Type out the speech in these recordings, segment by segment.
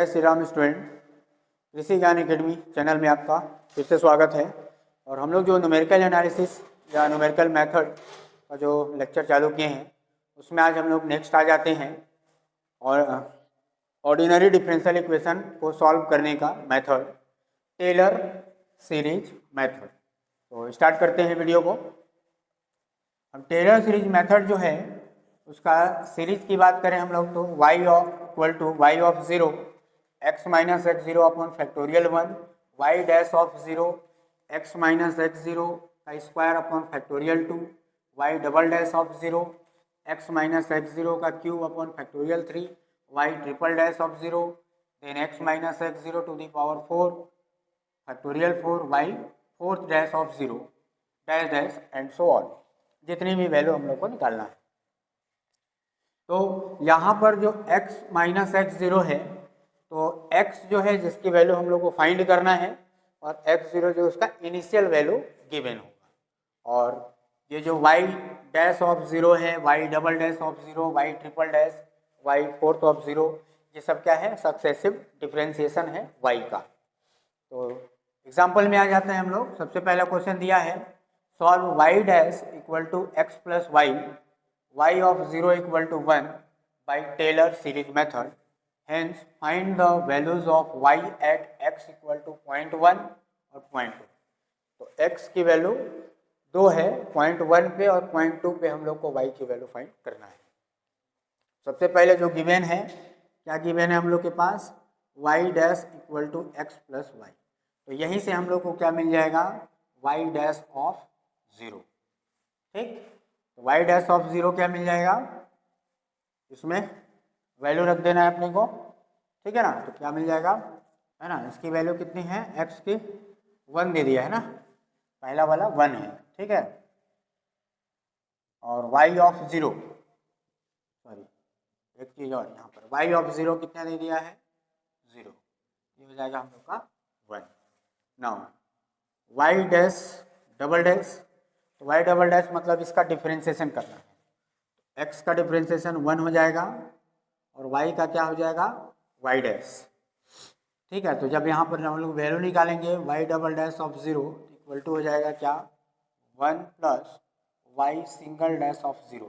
जय श्री राम स्टूडेंट। कृषि ज्ञान एकेडमी चैनल में आपका फिर से स्वागत है। और हम लोग जो न्यूमेरिकल एनालिसिस या न्यूमेरिकल मेथड का जो लेक्चर चालू किए हैं उसमें आज हम लोग नेक्स्ट आ जाते हैं और ऑर्डिनरी डिफरेंशियल इक्वेशन को सॉल्व करने का मेथड टेलर सीरीज मेथड। तो स्टार्ट करते हैं वीडियो को। अब टेलर सीरीज मेथड जो है उसका सीरीज की बात करें हम लोग तो y equal to y of 0 x minus x zero upon factorial 1 y dash of 0 x minus x zero का square upon factorial 2 y double dash of 0 x minus x zero का cube upon factorial 3 y triple dash of 0 then x minus x zero to the power 4 factorial 4 y fourth dash of 0 dash dash and so on, जितनी भी value हम लोग को निकालना है। तो यहाँ पर जो x माइनस एक्स जीरो है तो x जो है जिसकी वैल्यू हम लोग को फाइंड करना है और x जीरो जो उसका इनिशियल वैल्यू गिवन होगा। और ये जो y डैश ऑफ 0 है, y double dash of 0, y triple dash, y fourth of 0, ये सब क्या है? सक्सेसिव डिफरेंशिएशन है y का। तो एग्जाम्पल में आ जाते हैं हम लोग। सबसे पहला क्वेश्चन दिया है solve y dash equal to x plus y y of 0 equal to 1 by Taylor series method. Hence, find the values of y at x equal to 0.1 और 0.2। तो x की वैल्यू 2 है, 0.1 पे और 0.2 पे हम लोग को y की वैल्यू फाइंड करना है। सबसे पहले जो गिवन है, क्या गिवन है हम लोग के पास? y dash equal to x plus y. तो यहीं से हम लोग को क्या मिल जाएगा? y dash of 0। ठीक, y डैश ऑफ 0 क्या मिल जाएगा? इसमें वैल्यू रख देना है अपने को, ठीक है ना। तो क्या मिल जाएगा, है ना? इसकी वैल्यू कितनी है? x की 1 दे दिया है ना, पहला वाला 1 है, ठीक है। और y ऑफ 0, सॉरी एक चीज और, यहाँ पर y ऑफ 0 कितना दे दिया है? 0। ये हो जाएगा हम लोग का 1। Now y dash double dash, तो y डबल डैश मतलब इसका डिफरेंशिएशन करना है। x का डिफरेंशिएशन 1 हो जाएगा और y का क्या हो जाएगा? y डैश, ठीक है। तो जब यहाँ पर हम लोग वैल्यू निकालेंगे y double dash of 0 equal to हो जाएगा क्या? 1 plus y single dash of 0।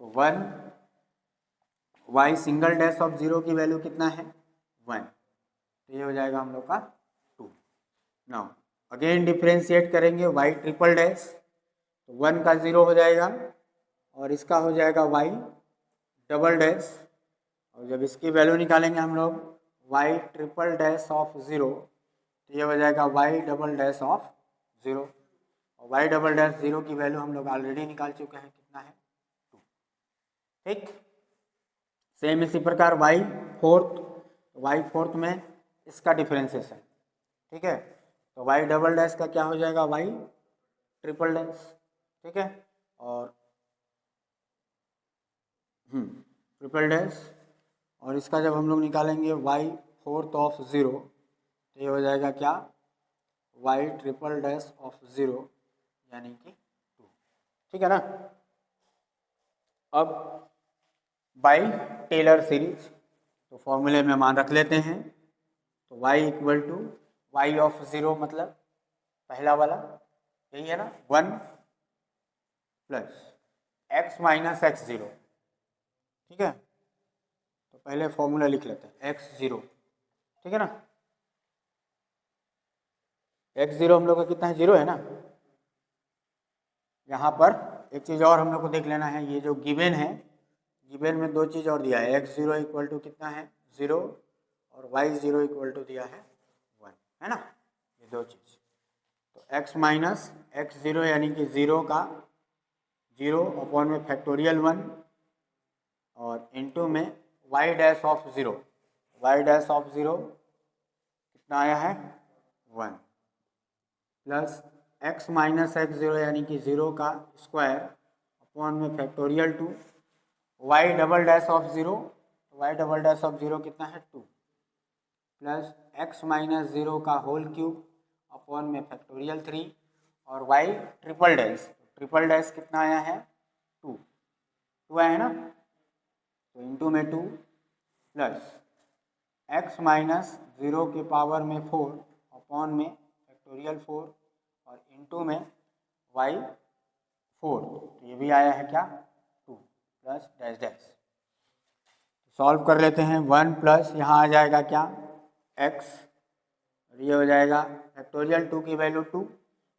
तो 1 y सिंगल डैश ऑफ 0 की वैल्यू कितना है? 1। तो ये हो जाएगा हम लोग का 2। नाउ अगेन डिफ्रेंशिएट करेंगे y ट्रिपल डैश, तो 1 का 0 हो जाएगा और इसका हो जाएगा y डबल डैश। और जब इसकी वैल्यू निकालेंगे हम लोग y ट्रिपल डैश ऑफ 0, तो ये हो जाएगा y डबल डैश ऑफ 0। और y डबल डैश 0 की वैल्यू हम लोग ऑलरेडी निकाल चुके हैं, कितना है? 2। ठीक, सेम इसी प्रकार y फोर्थ में इसका डिफरेंशिएशन, ठीक है। तो y डबल डैश का क्या हो जाएगा? y ट्रिपल डैश, ठीक है। और ट्रिपल डैश, और इसका जब हम लोग निकालेंगे y फोर्थ ऑफ 0, तो ये हो जाएगा क्या? y ट्रिपल डैश ऑफ 0 यानी कि 2, ठीक है ना। अब बाई टेलर सीरीज, तो फॉर्मूले में मान रख लेते हैं। तो y equal to y of 0 मतलब पहला वाला यही है ना, 1 प्लस x माइनस एक्स 0, ठीक है। तो पहले फॉर्मूला लिख लेते हैं x0, ठीक है ना। x0 हम लोग का कितना है? 0 है ना। यहाँ पर एक चीज़ और हम लोग को देख लेना है, ये जो गिवन है, गिवन में दो चीज़ और दिया है। x0 इक्वल टू कितना है? 0, और y0 इक्वल टू दिया है 1, है ना। ये दो चीज़। तो x माइनस एक्स 0 यानी कि 0 का 0 अपॉन में फैक्टोरियल 1 और इनटू में y dash of 0, y dash of 0 कितना आया है? 1 प्लस x माइनस एक्स 0 यानी कि 0 का स्क्वायर अपॉन में factorial 2, y double dash of 0, y double dash of 0 कितना है? 2 प्लस x माइनस 0 का होल क्यूब अपॉन में फैक्टोरियल 3 और y triple dash, triple dash कितना आया है? 2 आया है ना। तो इंटू में 2 प्लस x माइनस 0 के पावर में 4 अपॉन में फैक्टोरियल 4 और इंटू में y 4, तो ये भी आया है क्या 2 प्लस डैश डैश। सॉल्व कर लेते हैं। 1 प्लस यहाँ आ जाएगा क्या x, और ये हो जाएगा फैक्टोरियल 2 की वैल्यू 2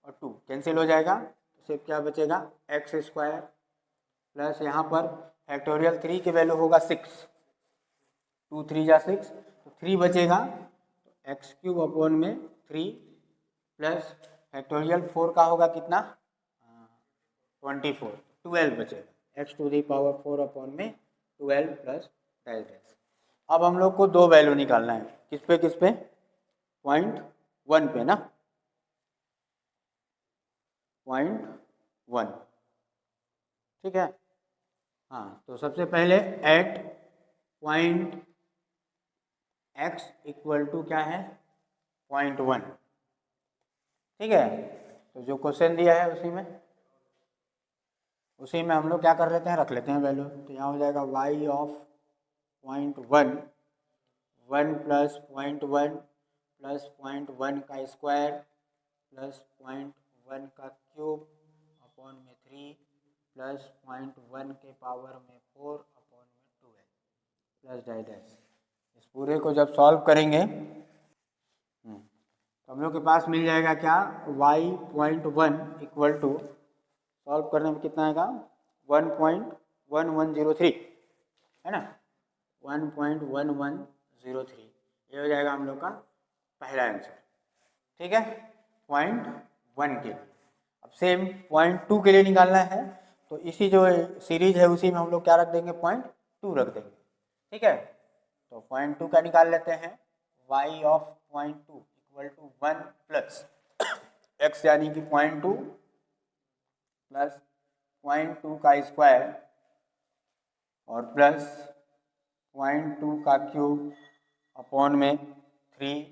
और 2 कैंसिल हो जाएगा, तो सिर्फ क्या बचेगा एक्स स्क्वायर प्लस यहाँ पर फैक्टोरियल 3 की वैल्यू होगा 6, 2 3 जा 6, तो 3 बचेगा, तो एक्स क्यूब अपॉन में 3 प्लस फैक्टोरियल 4 का होगा कितना 24, 12 बचेगा, x to the power 4 upon में 12 प्लस डैश डैश। अब हम लोग को दो वैल्यू निकालना है, किस पे 0.1 पे ना, 0.1, ठीक है। हाँ, तो सबसे पहले at point x equal to क्या है 0.1, ठीक है। तो जो क्वेश्चन दिया है उसी में हम लोग क्या कर लेते हैं, रख लेते हैं वैल्यू। तो यहाँ हो जाएगा y ऑफ 0.1, 1 प्लस 0.1 प्लस 0.1 का स्क्वायर प्लस 0.1 का क्यूब अपॉन में 3 प्लस 0.1 के पावर में 4 अपॉन में 12 प्लस डैश डैश। इस पूरे को जब सॉल्व करेंगे तो हम लोग के पास मिल जाएगा क्या y.1 इक्वल टू, सॉल्व करने में कितना आएगा 1.1103, है ना, 1.1103, ये हो जाएगा हम लोग का पहला आंसर, ठीक है 0.1 के लिए। अब सेम 0.2 के लिए निकालना है, तो इसी जो सीरीज है उसी में हम लोग क्या रख देंगे 0.2 रख देंगे, ठीक है। तो 0.2 का निकाल लेते हैं, y of 0.2 equal to 1 plus x यानी कि 0.2 प्लस 0.2 का स्क्वायर और प्लस 0.2 का क्यूब अपॉन में 3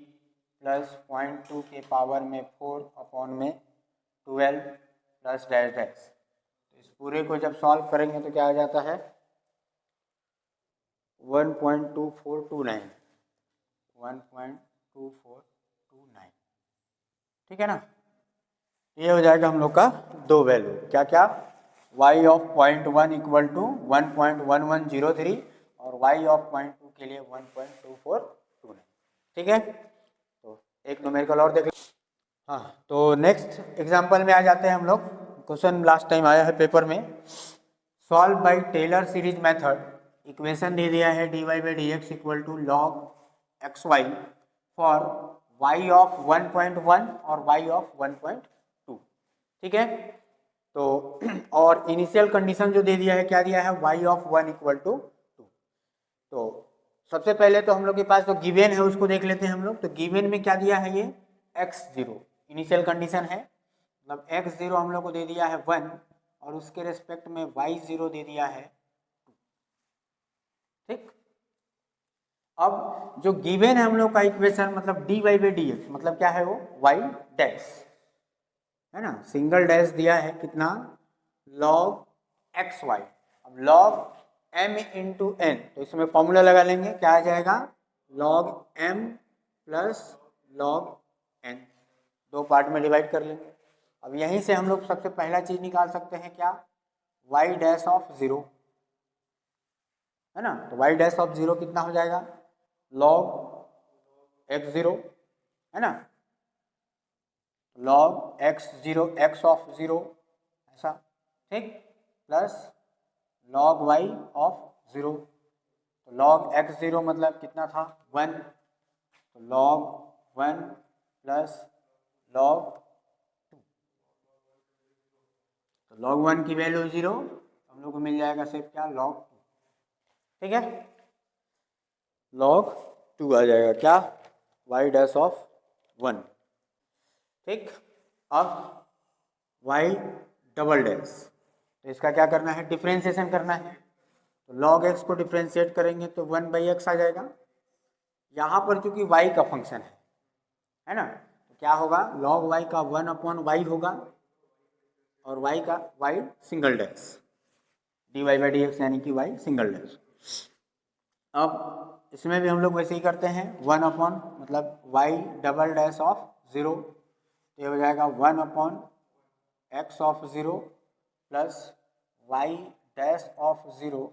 प्लस 0.2 के पावर में 4 अपॉन में 12 प्लस डैश डैश। तो इस पूरे को जब सॉल्व करेंगे तो क्या आ जाता है 1.2429, 1.2429, ठीक है ना। ये हो जाएगा हम लोग का दो वैल्यू, क्या क्या y ऑफ 0.1 इक्वल टू 1.1103 और y ऑफ 0.2 के लिए 1.2429, ठीक है। तो एक न्यूमेरिकल और देख। हाँ, तो नेक्स्ट एग्जांपल में आ जाते हैं हम लोग। क्वेश्चन लास्ट टाइम आया है पेपर में, solve by Taylor series method. Equation दे दिया है dy by d x equal to log x y for y of 1.1 और y ऑफ 1.2, ठीक है। तो और इनिशियल कंडीशन जो दे दिया है, क्या दिया है y ऑफ 1 इक्वल टू 2। तो सबसे पहले तो हम लोग के पास जो गिवन है उसको देख लेते हैं हम लोग। तो गिवन में क्या दिया है, ये x0 इनिशियल कंडीशन है, मतलब x0 हम लोग को दे दिया है 1 और उसके रेस्पेक्ट में y0 दे दिया है 2, ठीक। अब जो गिवन है हम लोग का इक्वेशन, मतलब dy बाई डी एक्स, मतलब क्या है वो y डैश, है ना, सिंगल डैश दिया है कितना log xy। अब log m इंटू n, तो इसमें फॉर्मूला लगा लेंगे, क्या आ जाएगा log m plus log n, दो पार्ट में डिवाइड कर लेंगे। अब यहीं से हम लोग सबसे पहला चीज निकाल सकते हैं, क्या y डैश ऑफ 0, है ना। तो y डैश ऑफ 0 कितना हो जाएगा log x0, है ना, log x0 x ऑफ 0 ऐसा, ठीक, प्लस log y ऑफ 0। तो log x0 मतलब कितना था 1, तो log 1 प्लस log 2, तो log 1 की वैल्यू 0, हम लोग को मिल जाएगा सिर्फ क्या log 2, ठीक है, log 2 आ जाएगा क्या y डैश ऑफ 1, ठीक। अब y डबल डैश, तो इसका क्या करना है, डिफ्रेंशिएशन करना है। तो log x को डिफ्रेंशिएट करेंगे तो 1 बाई एक्स आ जाएगा। यहाँ पर चूंकि y का फंक्शन है ना, तो क्या होगा log y का 1 अपॉन y होगा और y का y single dash, dy by d x यानी कि y सिंगल डैश। अब इसमें भी हम लोग वैसे ही करते हैं, 1 अपॉन मतलब वाई डबल डैश ऑफ 0, ये हो जाएगा 1 upon x of 0 plus y dash of 0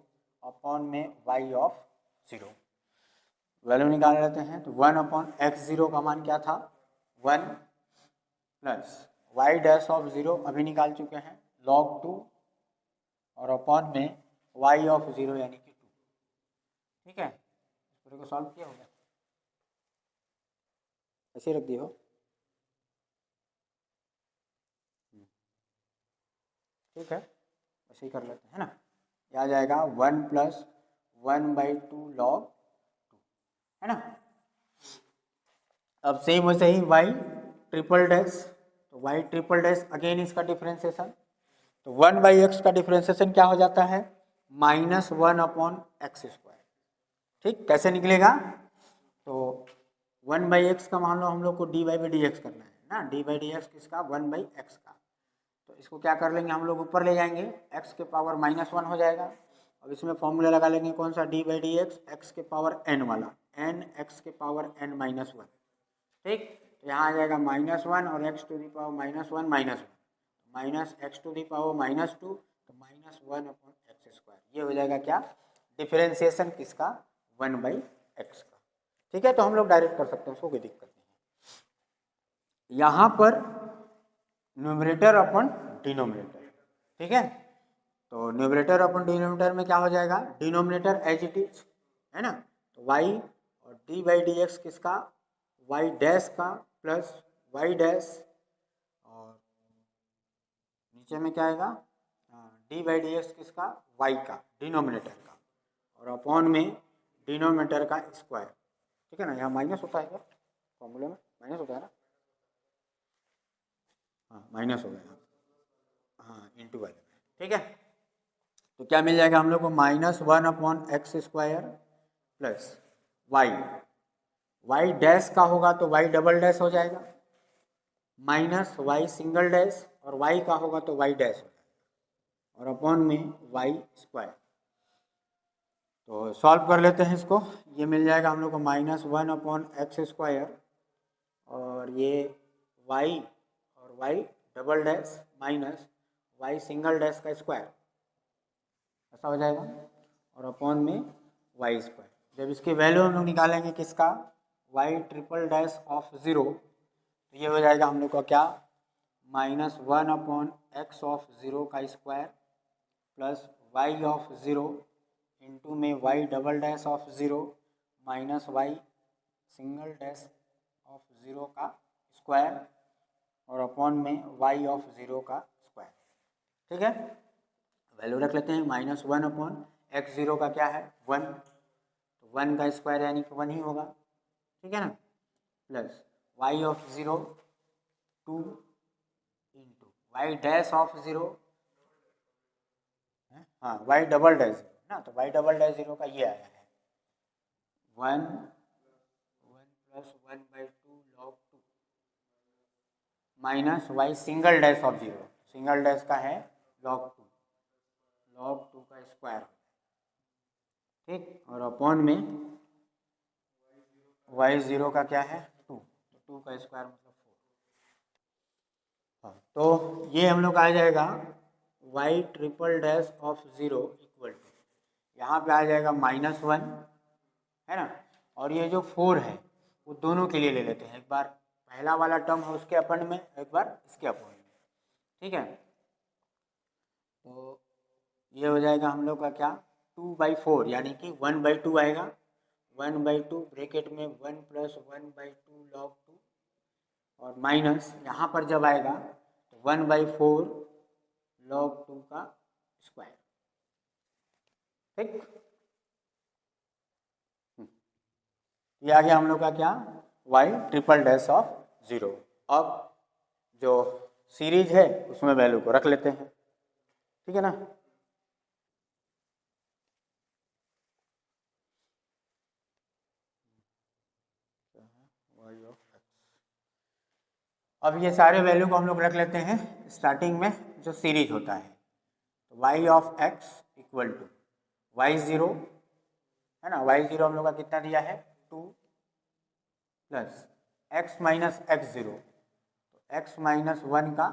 upon में वाई ऑफ 0। वैल्यू निकाल लेते हैं, तो 1 अपॉन एक्स 0 का मान क्या था 1 प्लस वाई डैश ऑफ 0 अभी निकाल चुके हैं log 2 और अपॉन में वाई ऑफ 0 यानी कि 2। ठीक है, इस पूरे को सॉल्व किया होगा, ऐसे रख दिए हो। ठीक है, ऐसे ही कर लेते हैं ना, यह आ जाएगा 1 प्लस 1/2 log 2, है ना। अब सेम वैसे ही वाई ट्रिपल डैश, तो वाई ट्रिपल डैश अगेन इसका डिफ्रेंसिएशन, तो 1/x का डिफ्रेंसिएशन क्या हो जाता है -1 अपॉन एक्स स्क्वायर। ठीक, कैसे निकलेगा, तो 1/x का मान लो हम लोग को dy/dx करना है ना, dy/dx किसका 1/x का, तो इसको क्या कर लेंगे हम लोग ऊपर ले जाएंगे, x के पावर -1 हो जाएगा। अब इसमें फॉर्मूला लगा लेंगे कौन सा, dy/dx x के पावर n वाला, n x के पावर n-1। ठीक, तो यहाँ आ जाएगा -1 और x to the power -1 -1 minus x to the power -2 तो -1 अपॉन एक्स स्क्वायर, ये हो जाएगा क्या डिफरेंशिएशन किसका 1/x का। ठीक है, तो हम लोग डायरेक्ट कर सकते हैं, उसको कोई दिक्कत नहीं है। यहाँ पर न्यूमरेटर अपन डिनोमिनेटर, ठीक है, तो न्यूमरेटर अपन डिनोमिनेटर में क्या हो जाएगा, डिनोमिनेटर एज इट इज है ना, तो y और d/dx किसका y डैश का प्लस y डैश, और नीचे में क्या आएगा d/dx किसका y का डिनोमिनेटर का, और अपॉन में डिनोमिनेटर का स्क्वायर। ठीक है ना, यहाँ माइनस होता है क्या फॉर्मूले में, माइनस होता है ना, हाँ माइनस हो गया, हाँ इंटू वाले में। ठीक है, तो क्या मिल जाएगा हम लोग को -1 upon x square plus y dash का होगा तो वाई डबल डैश हो जाएगा, माइनस वाई सिंगल डैश, और वाई का होगा तो वाई डैश हो जाएगा, और अपॉन में वाई स्क्वायर। तो सॉल्व कर लेते हैं इसको, ये मिल जाएगा हम लोग को -1 अपॉन एक्स स्क्वायर, और ये वाई और y double dash minus y single dash का स्क्वायर, ऐसा हो जाएगा, और अपॉन में वाई स्क्वायर। जब इसकी वैल्यू हम लोग निकालेंगे किसका वाई ट्रिपल डैश ऑफ 0, तो ये हो जाएगा हम लोग का क्या -1 अपॉन एक्स ऑफ 0 का square plus y of 0 into में y double dash of 0 minus y single dash of 0 का स्क्वायर, और अपॉन में वाई ऑफ 0 का स्क्वायर। ठीक है, वैल्यू रख लेते हैं, -1 अपॉन एक्स 0 का क्या है 1, तो 1 का स्क्वायर यानी कि 1 ही होगा। ठीक है ना, plus y of 0 2 into y dash of 0, हाँ वाई डबल डैश ना, तो वाई डबल डैश 0 का ये आया है 1 plus 1/2 log 2 minus y single dash of 0, single dash का है log 2 का स्क्वायर। ठीक, और अपॉन में वाई 0 का क्या है 2, तो 2 का स्क्वायर मतलब 4। हाँ, तो ये हम लोग आ जाएगा y triple dash of 0 equal to, यहाँ पे आ जाएगा -1 है ना, और ये जो 4 है वो दोनों के लिए ले लेते हैं, एक बार पहला वाला टर्म है उसके अपन में, एक बार इसके अपन में। ठीक है, तो ये हो जाएगा हम लोग का क्या 2/4 यानी कि 1/2 आएगा, 1/2 ब्रैकेट में 1 प्लस 1/2 log 2, और माइनस यहाँ पर जब आएगा तो 1/4 log 2 का स्क्वायर। ठीक, ये आ गया हम लोग का क्या वाई ट्रिपल डैश ऑफ 0। अब जो सीरीज है उसमें वैल्यू को रख लेते हैं। ठीक है ना, अब ये सारे वैल्यू को हम लोग रख लेते हैं स्टार्टिंग में जो सीरीज होता है, तो y of x equal to y 0 है ना। y0 हम लोग का कितना दिया है 2 प्लस x माइनस x0, तो x माइनस 1 का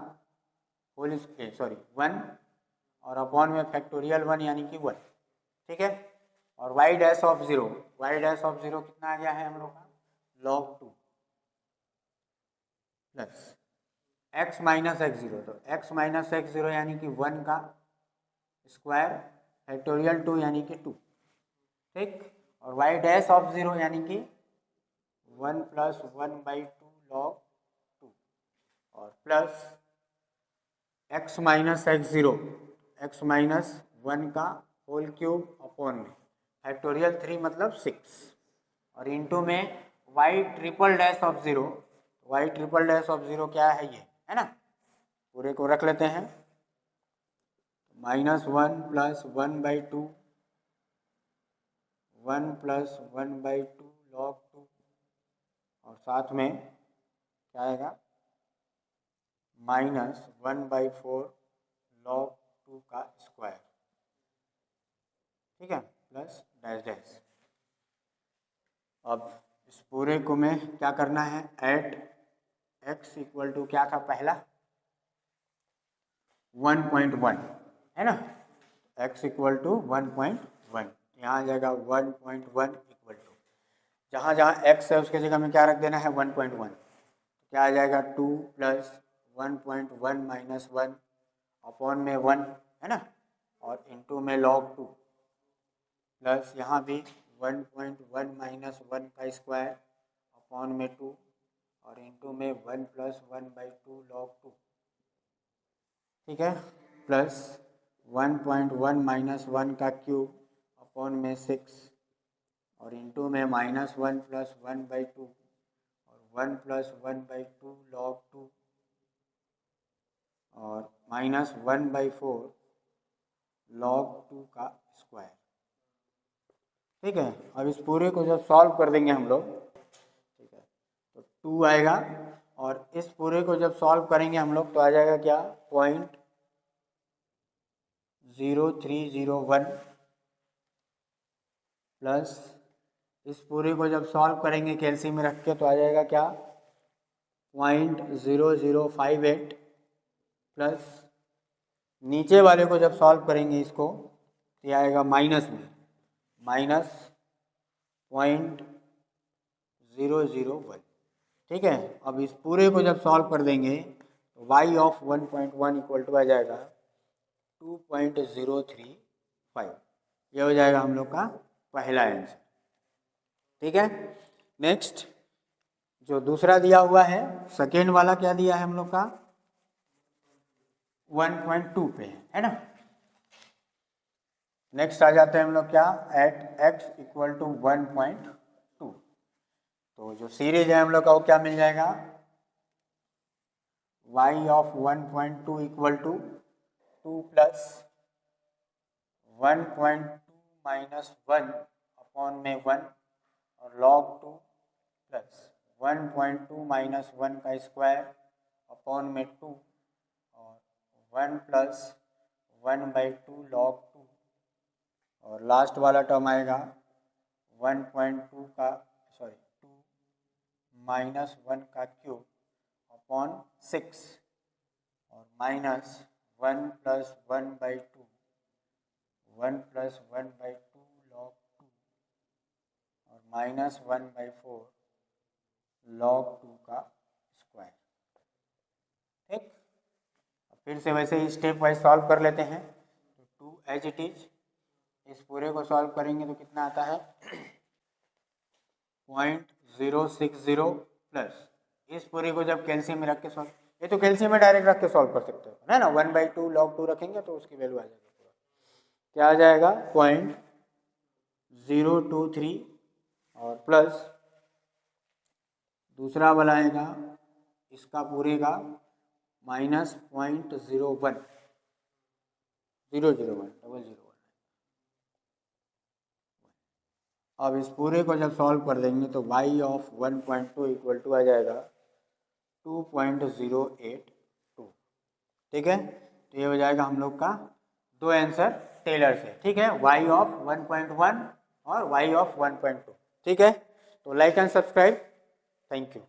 होल सॉरी 1 और अपॉन में फैक्टोरियल 1 यानी कि 1, ठीक है। और y डैश ऑफ 0 कितना आ गया है हम लोग का log 2 plus x minus x0, तो x माइनस x0 यानी कि 1 का स्क्वायर फैक्टोरियल 2 यानी कि 2, ठीक। और y डैश ऑफ 0 यानी कि 1 प्लस 1/2 log 2 और plus x minus x minus 1 का होल क्यूब अपॉन में फैक्टोरियल 3 मतलब 6 और इंटू में y ट्रिपल डैश ऑफ 0 क्या है ये, है ना। पूरे को रख लेते हैं, -1 प्लस 1/2 1 प्लस 1/2 log 2 और साथ में क्या आएगा -1/4 log 2 का स्क्वायर, ठीक है, प्लस डैश डैश। अब इस पूरे को में क्या करना है, एट x इक्वल टू क्या था पहला 1.1, है ना। x इक्वल टू 1.1, यहाँ आ जाएगा 1.1 इक्वल टू, जहाँ जहाँ x है उसके जगह में क्या रख देना है 1.1, क्या आ जाएगा 2 प्लस 1.1 माइनस 1 अपॉन में 1, है ना, और इंटू में log 2 प्लस यहाँ भी 1.1 माइनस 1 का स्क्वायर अपॉन में 2 और इंटू में 1 प्लस 1/2 log 2, ठीक है, प्लस 1.1 माइनस 1 का क्यूब अपॉन में 6 और इंटू में -1 प्लस 1/2 और 1 प्लस 1/2 log 2 और -1/4 log 2 का स्क्वायर, ठीक है। अब इस पूरे को जब सॉल्व कर देंगे हम लोग, ठीक है, तो 2 आएगा और इस पूरे को जब सॉल्व करेंगे हम लोग तो आ जाएगा क्या 0.0301 प्लस इस पूरे को जब सॉल्व करेंगे कैलसी में रख के तो आ जाएगा क्या 0.0058 प्लस नीचे वाले को जब सॉल्व करेंगे इसको तो आएगा माइनस में -0.001, ठीक है। अब इस पूरे को जब सॉल्व कर देंगे तो y ऑफ 1.1 इक्वल टू आ जाएगा 2.035, ये हो जाएगा हम लोग का पहला आंसर, ठीक है। नेक्स्ट जो दूसरा दिया हुआ है सेकेंड वाला क्या दिया है हम लोग का 1.2 पे, है ना। नेक्स्ट आ जाते हैं हम लोग क्या एट x इक्वल टू 1.2, तो जो सीरीज है हम लोग का वो क्या मिल जाएगा y of 1.2 equal to 2 plus 1.2 minus 1 upon में 1 और log 2 प्लस 1.2 माइनस 1 का स्क्वायर अपॉन में 2 और 1 प्लस 1/2 log 2 और लास्ट वाला टर्म आएगा 2 माइनस 1 का क्यूब अपॉन 6 और माइनस 1 प्लस 1/2 1 प्लस 1/2 log 2 और -1/4 log 2 का स्क्वायर, ठीक। फिर से वैसे ही स्टेप वाइज सॉल्व कर लेते हैं, तो 2 एज इट इज इस पूरे को सॉल्व करेंगे तो कितना आता है 0.060 प्लस इस पूरे को जब कैल्शियम में रख के सॉल्व, ये तो कैल्शियम में डायरेक्ट रख के सॉल्व कर सकते हो, है ना। 1/2 log 2 रखेंगे तो उसकी वैल्यू आ जाएगी, क्या आ जाएगा 0.023 और प्लस दूसरा वाला आएगा इसका पूरे का -0.01 अब इस पूरे को जब सॉल्व कर देंगे तो y ऑफ 1.2 इक्वल टू आ जाएगा 2.082, ठीक है। तो ये हो जाएगा हम लोग का दो आंसर टेलर से, ठीक है, y ऑफ 1.1 और y ऑफ 1.2। ठीक है, तो like and subscribe. Thank you.